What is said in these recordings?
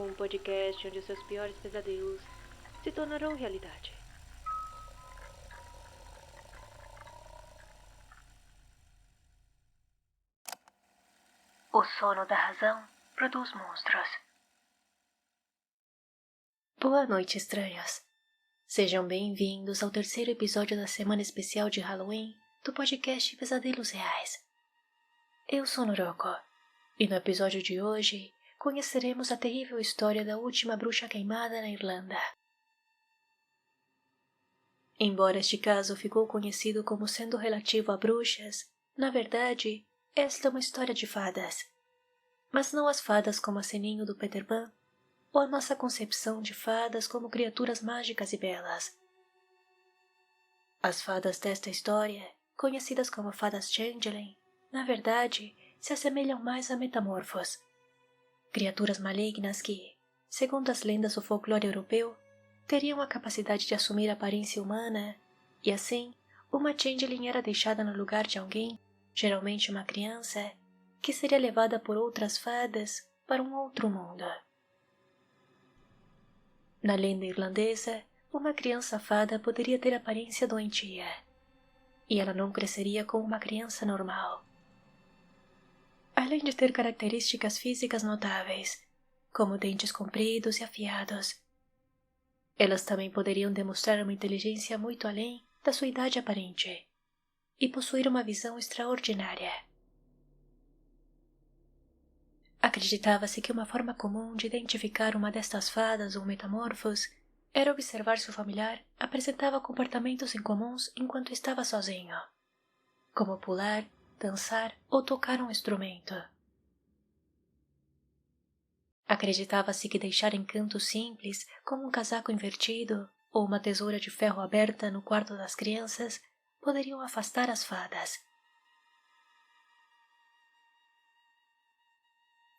um podcast onde os seus piores pesadelos se tornarão realidade. O sono da razão produz monstros. Boa noite, estranhos. Sejam bem-vindos ao terceiro episódio da semana especial de Halloween do podcast Pesadelos Reais. Eu sou Noroko, e no episódio de hoje conheceremos a terrível história da última bruxa queimada na Irlanda. Embora este caso ficou conhecido como sendo relativo a bruxas, na verdade, esta é uma história de fadas. Mas não as fadas como a Sininho do Peter Pan, ou a nossa concepção de fadas como criaturas mágicas e belas. As fadas desta história, conhecidas como fadas Changeling, na verdade, se assemelham mais a metamorfos. Criaturas malignas que, segundo as lendas do folclore europeu, teriam a capacidade de assumir a aparência humana, e assim, uma Changeling era deixada no lugar de alguém, geralmente uma criança, que seria levada por outras fadas para um outro mundo. Na lenda irlandesa, uma criança fada poderia ter aparência doentia, e ela não cresceria como uma criança normal. Além de ter características físicas notáveis, como dentes compridos e afiados, elas também poderiam demonstrar uma inteligência muito além da sua idade aparente e possuir uma visão extraordinária. Acreditava-se que uma forma comum de identificar uma destas fadas ou metamorfos era observar se o familiar apresentava comportamentos incomuns enquanto estava sozinho, como pular, dançar ou tocar um instrumento. Acreditava-se que deixar encantos simples, como um casaco invertido ou uma tesoura de ferro aberta no quarto das crianças, poderiam afastar as fadas.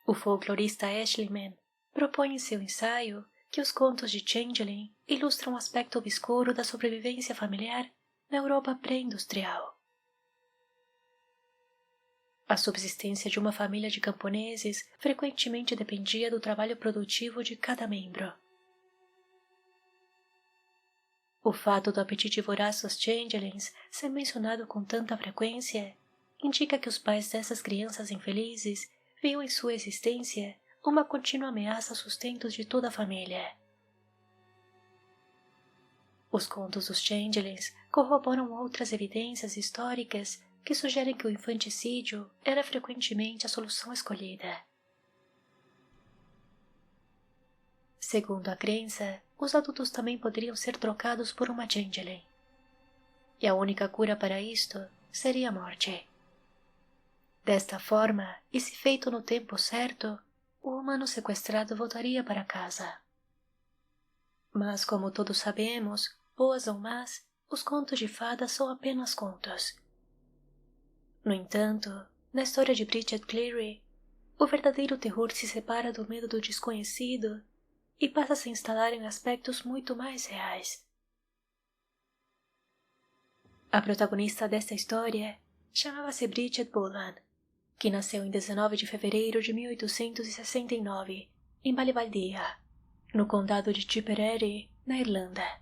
O folclorista Ashley Mann propõe em seu ensaio que os contos de Changeling ilustram um aspecto obscuro da sobrevivência familiar na Europa pré-industrial. A subsistência de uma família de camponeses frequentemente dependia do trabalho produtivo de cada membro. O fato do apetite voraz dos Changelings ser mencionado com tanta frequência indica que os pais dessas crianças infelizes viam em sua existência uma contínua ameaça aos sustentos de toda a família. Os contos dos Changelings corroboram outras evidências históricas que sugerem que o infanticídio era frequentemente a solução escolhida. Segundo a crença, os adultos também poderiam ser trocados por uma Changeling. E a única cura para isto seria a morte. Desta forma, e se feito no tempo certo, o humano sequestrado voltaria para casa. Mas como todos sabemos, boas ou más, os contos de fadas são apenas contos. No entanto, na história de Bridget Cleary, o verdadeiro terror se separa do medo do desconhecido e passa a se instalar em aspectos muito mais reais. A protagonista desta história chamava-se Bridget Boland, que nasceu em 19 de fevereiro de 1869, em Ballyvaldia, no condado de Tipperary, na Irlanda.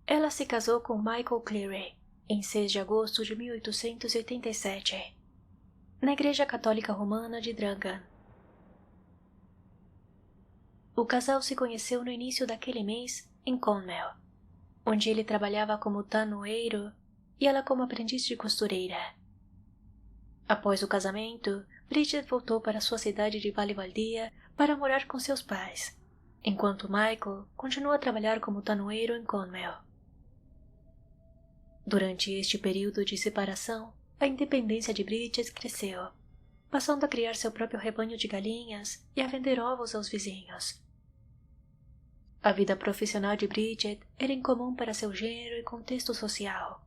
Ela se casou com Michael Cleary em 6 de agosto de 1887, na Igreja Católica Romana de Dragan. O casal se conheceu no início daquele mês em Clonmel, onde ele trabalhava como tanoeiro e ela como aprendiz de costureira. Após o casamento, Bridget voltou para sua cidade de Ballyvaldia para morar com seus pais, enquanto Michael continuou a trabalhar como tanoeiro em Clonmel. Durante este período de separação, a independência de Bridget cresceu, passando a criar seu próprio rebanho de galinhas e a vender ovos aos vizinhos. A vida profissional de Bridget era incomum para seu gênero e contexto social.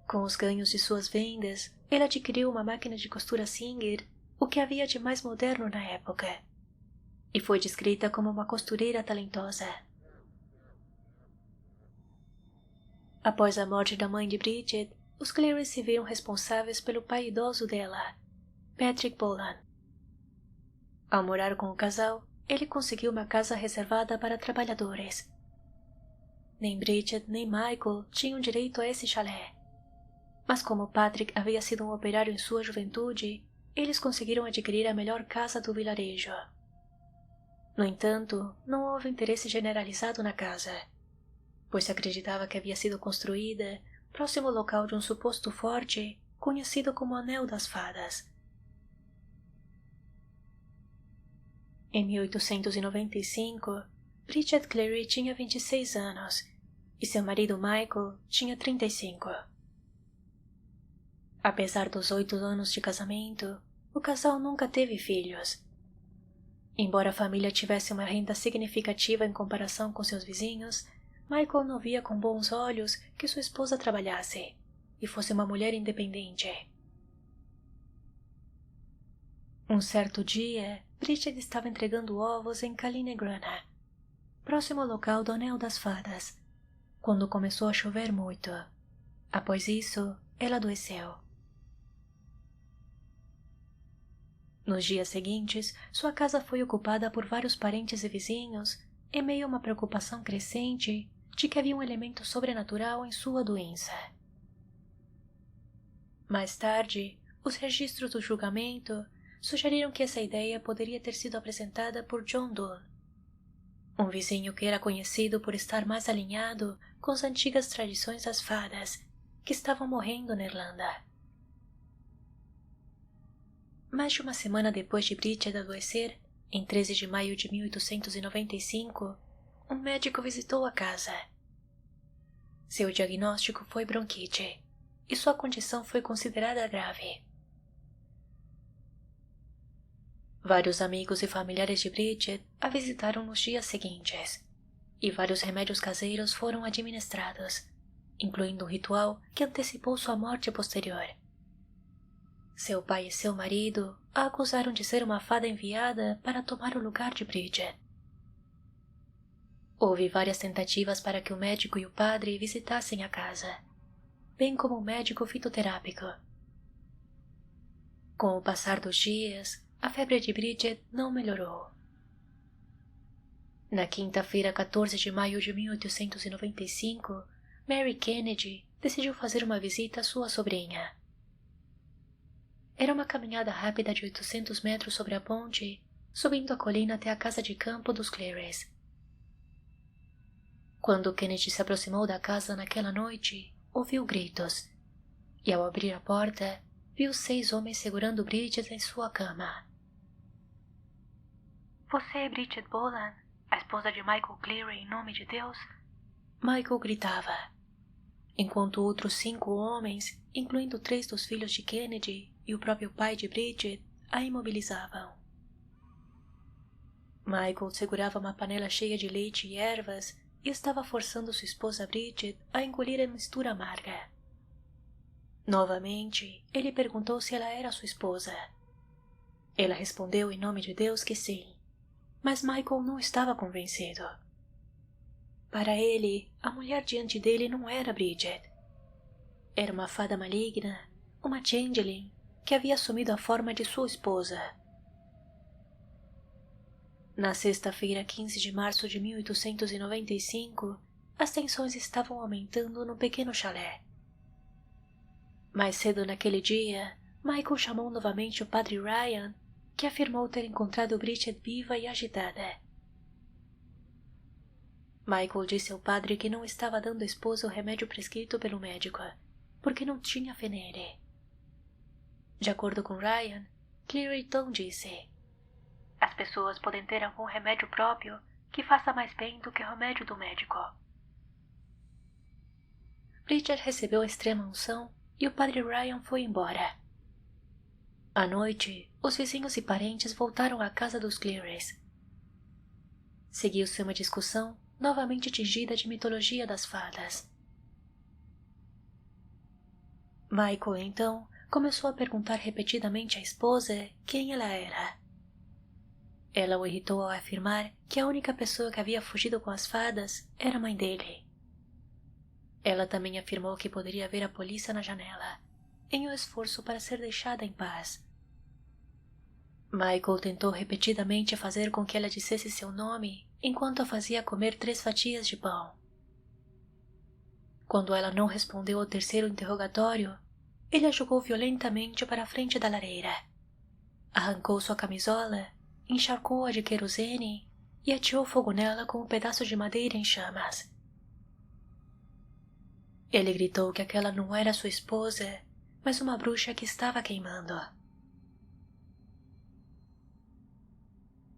Com os ganhos de suas vendas, ele adquiriu uma máquina de costura Singer, o que havia de mais moderno na época, e foi descrita como uma costureira talentosa. Após a morte da mãe de Bridget, os Cleary se viram responsáveis pelo pai idoso dela, Patrick Boland. Ao morar com o casal, ele conseguiu uma casa reservada para trabalhadores. Nem Bridget nem Michael tinham direito a esse chalé. Mas como Patrick havia sido um operário em sua juventude, eles conseguiram adquirir a melhor casa do vilarejo. No entanto, não houve interesse generalizado na casa, pois se acreditava que havia sido construída próximo ao local de um suposto forte conhecido como Anel das Fadas. Em 1895, Bridget Cleary tinha 26 anos e seu marido Michael tinha 35. Apesar dos 8 anos de casamento, o casal nunca teve filhos. Embora a família tivesse uma renda significativa em comparação com seus vizinhos, Michael não via com bons olhos que sua esposa trabalhasse e fosse uma mulher independente. Um certo dia, Bridget estava entregando ovos em Kalinegrana, próximo ao local do Anel das Fadas, quando começou a chover muito. Após isso, ela adoeceu. Nos dias seguintes, sua casa foi ocupada por vários parentes e vizinhos, em meio a uma preocupação crescente de que havia um elemento sobrenatural em sua doença. Mais tarde, os registros do julgamento sugeriram que essa ideia poderia ter sido apresentada por John Dunn, um vizinho que era conhecido por estar mais alinhado com as antigas tradições das fadas que estavam morrendo na Irlanda. Mais de uma semana depois de Bridget adoecer, em 13 de maio de 1895, um médico visitou a casa. Seu diagnóstico foi bronquite, e sua condição foi considerada grave. Vários amigos e familiares de Bridget a visitaram nos dias seguintes, e vários remédios caseiros foram administrados, incluindo um ritual que antecipou sua morte posterior. Seu pai e seu marido a acusaram de ser uma fada enviada para tomar o lugar de Bridget. Houve várias tentativas para que o médico e o padre visitassem a casa, bem como o médico fitoterápico. Com o passar dos dias, a febre de Bridget não melhorou. Na quinta-feira, 14 de maio de 1895, Mary Kennedy decidiu fazer uma visita à sua sobrinha. Era uma caminhada rápida de 800 metros sobre a ponte, subindo a colina até a casa de campo dos Clearys. Quando Kennedy se aproximou da casa naquela noite, ouviu gritos, e ao abrir a porta, viu 6 homens segurando Bridget em sua cama. "Você é Bridget Boland, a esposa de Michael Cleary, em nome de Deus?" Michael gritava, enquanto outros 5 homens, incluindo 3 dos filhos de Kennedy e o próprio pai de Bridget, a imobilizavam. Michael segurava uma panela cheia de leite e ervas e estava forçando sua esposa Bridget a engolir a mistura amarga. Novamente, ele perguntou se ela era sua esposa. Ela respondeu em nome de Deus que sim, mas Michael não estava convencido. Para ele, a mulher diante dele não era Bridget. Era uma fada maligna, uma changeling, que havia assumido a forma de sua esposa. Na sexta-feira, 15 de março de 1895, as tensões estavam aumentando no pequeno chalé. Mais cedo naquele dia, Michael chamou novamente o padre Ryan, que afirmou ter encontrado Bridget viva e agitada. Michael disse ao padre que não estava dando à esposa o remédio prescrito pelo médico, porque não tinha fé nele. De acordo com Ryan, Cleary então disse: "As pessoas podem ter algum remédio próprio que faça mais bem do que o remédio do médico." Bridget recebeu a extrema unção e o padre Ryan foi embora. À noite, os vizinhos e parentes voltaram à casa dos Clearys. Seguiu-se uma discussão novamente tingida de mitologia das fadas. Michael, então, começou a perguntar repetidamente à esposa quem ela era. Ela o irritou ao afirmar que a única pessoa que havia fugido com as fadas era a mãe dele. Ela também afirmou que poderia ver a polícia na janela, em um esforço para ser deixada em paz. Michael tentou repetidamente fazer com que ela dissesse seu nome enquanto a fazia comer 3 fatias de pão. Quando ela não respondeu ao terceiro interrogatório, ele a jogou violentamente para a frente da lareira. Arrancou sua camisola, encharcou-a de querosene e ateou fogo nela com um pedaço de madeira em chamas. Ele gritou que aquela não era sua esposa, mas uma bruxa que estava queimando.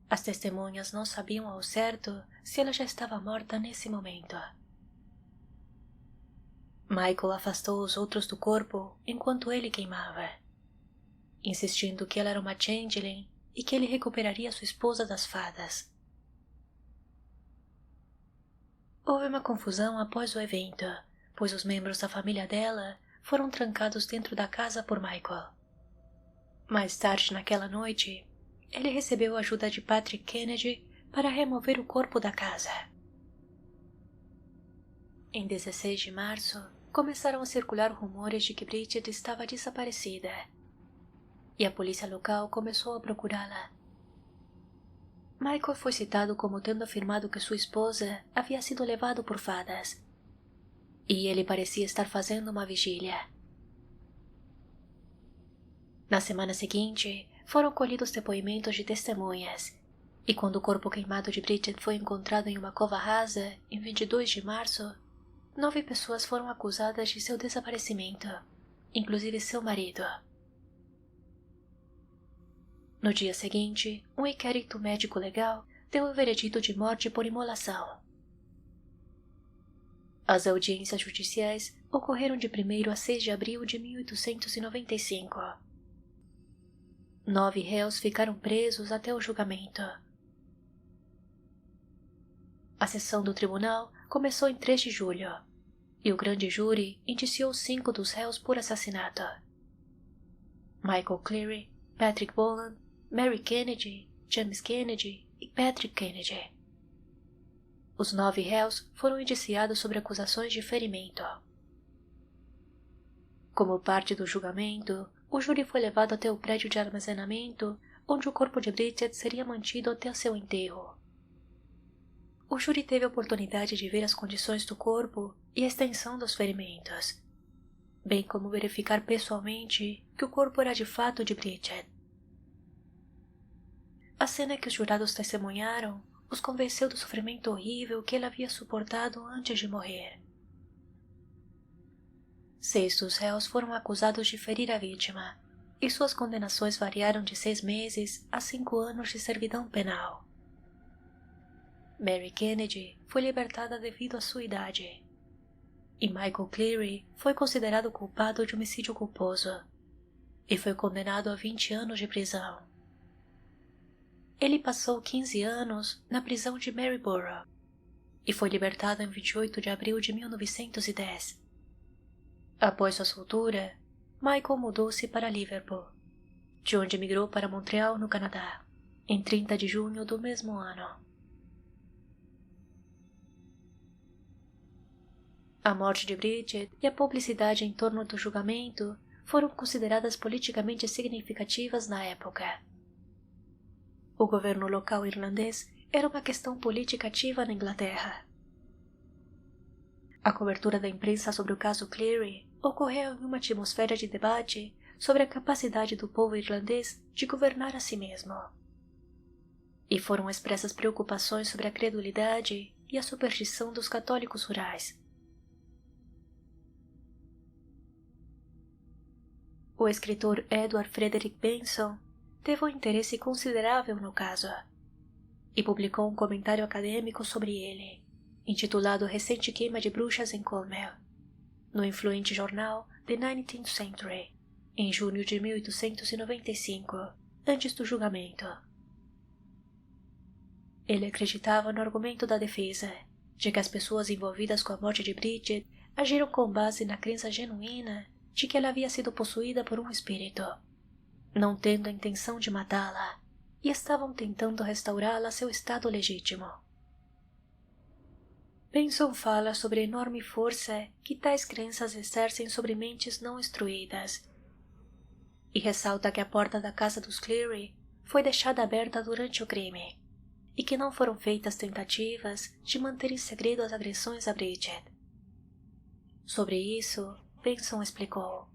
As testemunhas não sabiam ao certo se ela já estava morta nesse momento. Michael afastou os outros do corpo enquanto ele queimava, insistindo que ela era uma changeling e que ele recuperaria sua esposa das fadas. Houve uma confusão após o evento, pois os membros da família dela foram trancados dentro da casa por Michael. Mais tarde naquela noite, ele recebeu a ajuda de Patrick Kennedy para remover o corpo da casa. Em 16 de março, começaram a circular rumores de que Bridget estava desaparecida, e a polícia local começou a procurá-la. Michael foi citado como tendo afirmado que sua esposa havia sido levada por fadas, e ele parecia estar fazendo uma vigília. Na semana seguinte, foram colhidos depoimentos de testemunhas, e quando o corpo queimado de Bridget foi encontrado em uma cova rasa, em 22 de março, 9 pessoas foram acusadas de seu desaparecimento, inclusive seu marido. No dia seguinte, um inquérito médico legal deu o veredito de morte por imolação. As audiências judiciais ocorreram de 1º a 6 de abril de 1895. 9 réus ficaram presos até o julgamento. A sessão do tribunal começou em 3 de julho, e o grande júri indiciou 5 dos réus por assassinato: Michael Cleary, Patrick Boland, Mary Kennedy, James Kennedy e Patrick Kennedy. Os 9 réus foram indiciados sobre acusações de ferimento. Como parte do julgamento, o júri foi levado até o prédio de armazenamento, onde o corpo de Bridget seria mantido até seu enterro. O júri teve a oportunidade de ver as condições do corpo e a extensão dos ferimentos, bem como verificar pessoalmente que o corpo era de fato de Bridget. A cena que os jurados testemunharam os convenceu do sofrimento horrível que ele havia suportado antes de morrer. 6 dos réus foram acusados de ferir a vítima, e suas condenações variaram de 6 meses a 5 anos de servidão penal. Mary Kennedy foi libertada devido à sua idade, e Michael Cleary foi considerado culpado de homicídio culposo, e foi condenado a 20 anos de prisão. Ele passou 15 anos na prisão de Maryborough, e foi libertado em 28 de abril de 1910. Após sua soltura, Michael mudou-se para Liverpool, de onde emigrou para Montreal, no Canadá, em 30 de junho do mesmo ano. A morte de Bridget e a publicidade em torno do julgamento foram consideradas politicamente significativas na época. O governo local irlandês era uma questão política ativa na Inglaterra. A cobertura da imprensa sobre o caso Cleary ocorreu em uma atmosfera de debate sobre a capacidade do povo irlandês de governar a si mesmo. E foram expressas preocupações sobre a credulidade e a superstição dos católicos rurais. O escritor Edward Frederick Benson teve um interesse considerável no caso e publicou um comentário acadêmico sobre ele, intitulado Recente Queima de Bruxas em Clonmel, no influente jornal The 19th Century, em junho de 1895, antes do julgamento. Ele acreditava no argumento da defesa, de que as pessoas envolvidas com a morte de Bridget agiram com base na crença genuína de que ela havia sido possuída por um espírito, não tendo a intenção de matá-la, e estavam tentando restaurá-la a seu estado legítimo. Benson fala sobre a enorme força que tais crenças exercem sobre mentes não instruídas, e ressalta que a porta da casa dos Cleary foi deixada aberta durante o crime e que não foram feitas tentativas de manter em segredo as agressões a Bridget. Sobre isso, Benson explicou: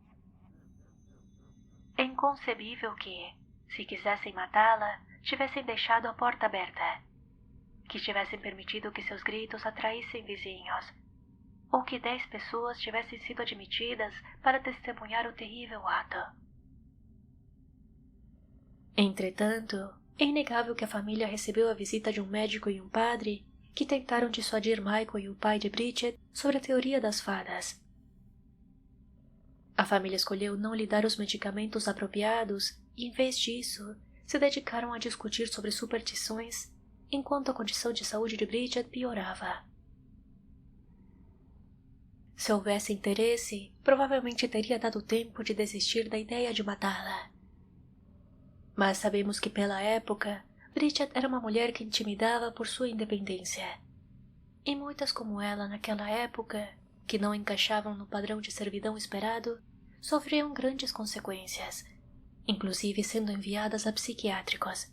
é inconcebível que, se quisessem matá-la, tivessem deixado a porta aberta, que tivessem permitido que seus gritos atraíssem vizinhos, ou que 10 pessoas tivessem sido admitidas para testemunhar o terrível ato. Entretanto, é inegável que a família recebeu a visita de um médico e um padre que tentaram dissuadir Michael e o pai de Bridget sobre a teoria das fadas. A família escolheu não lhe dar os medicamentos apropriados e, em vez disso, se dedicaram a discutir sobre superstições, enquanto a condição de saúde de Bridget piorava. Se houvesse interesse, provavelmente teria dado tempo de desistir da ideia de matá-la. Mas sabemos que, pela época, Bridget era uma mulher que intimidava por sua independência. E muitas como ela naquela época, que não encaixavam no padrão de servidão esperado, sofriam grandes consequências, inclusive sendo enviadas a psiquiátricos.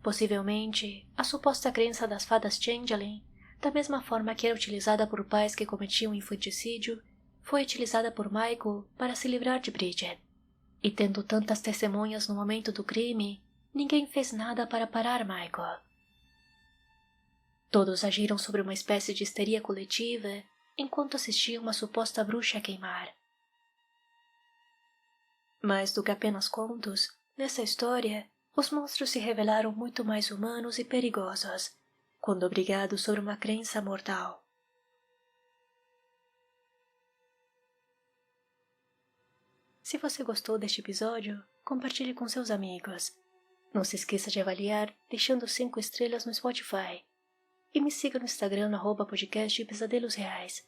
Possivelmente, a suposta crença das fadas Changeling, da mesma forma que era utilizada por pais que cometiam infanticídio, foi utilizada por Michael para se livrar de Bridget. E tendo tantas testemunhas no momento do crime, ninguém fez nada para parar Michael. Todos agiram sobre uma espécie de histeria coletiva enquanto assistiam uma suposta bruxa a queimar. Mais do que apenas contos, nessa história, os monstros se revelaram muito mais humanos e perigosos, quando obrigados sobre uma crença mortal. Se você gostou deste episódio, compartilhe com seus amigos. Não se esqueça de avaliar deixando 5 estrelas no Spotify. E me siga no Instagram no @podcast Pesadelos Reais.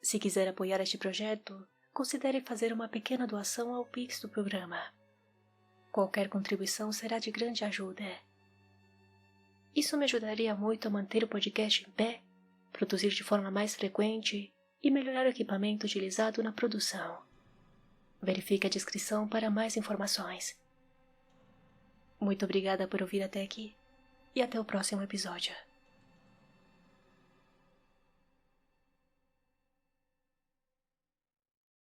Se quiser apoiar este projeto, considere fazer uma pequena doação ao Pix do programa. Qualquer contribuição será de grande ajuda. Isso me ajudaria muito a manter o podcast em pé, produzir de forma mais frequente e melhorar o equipamento utilizado na produção. Verifique a descrição para mais informações. Muito obrigada por ouvir até aqui e até o próximo episódio.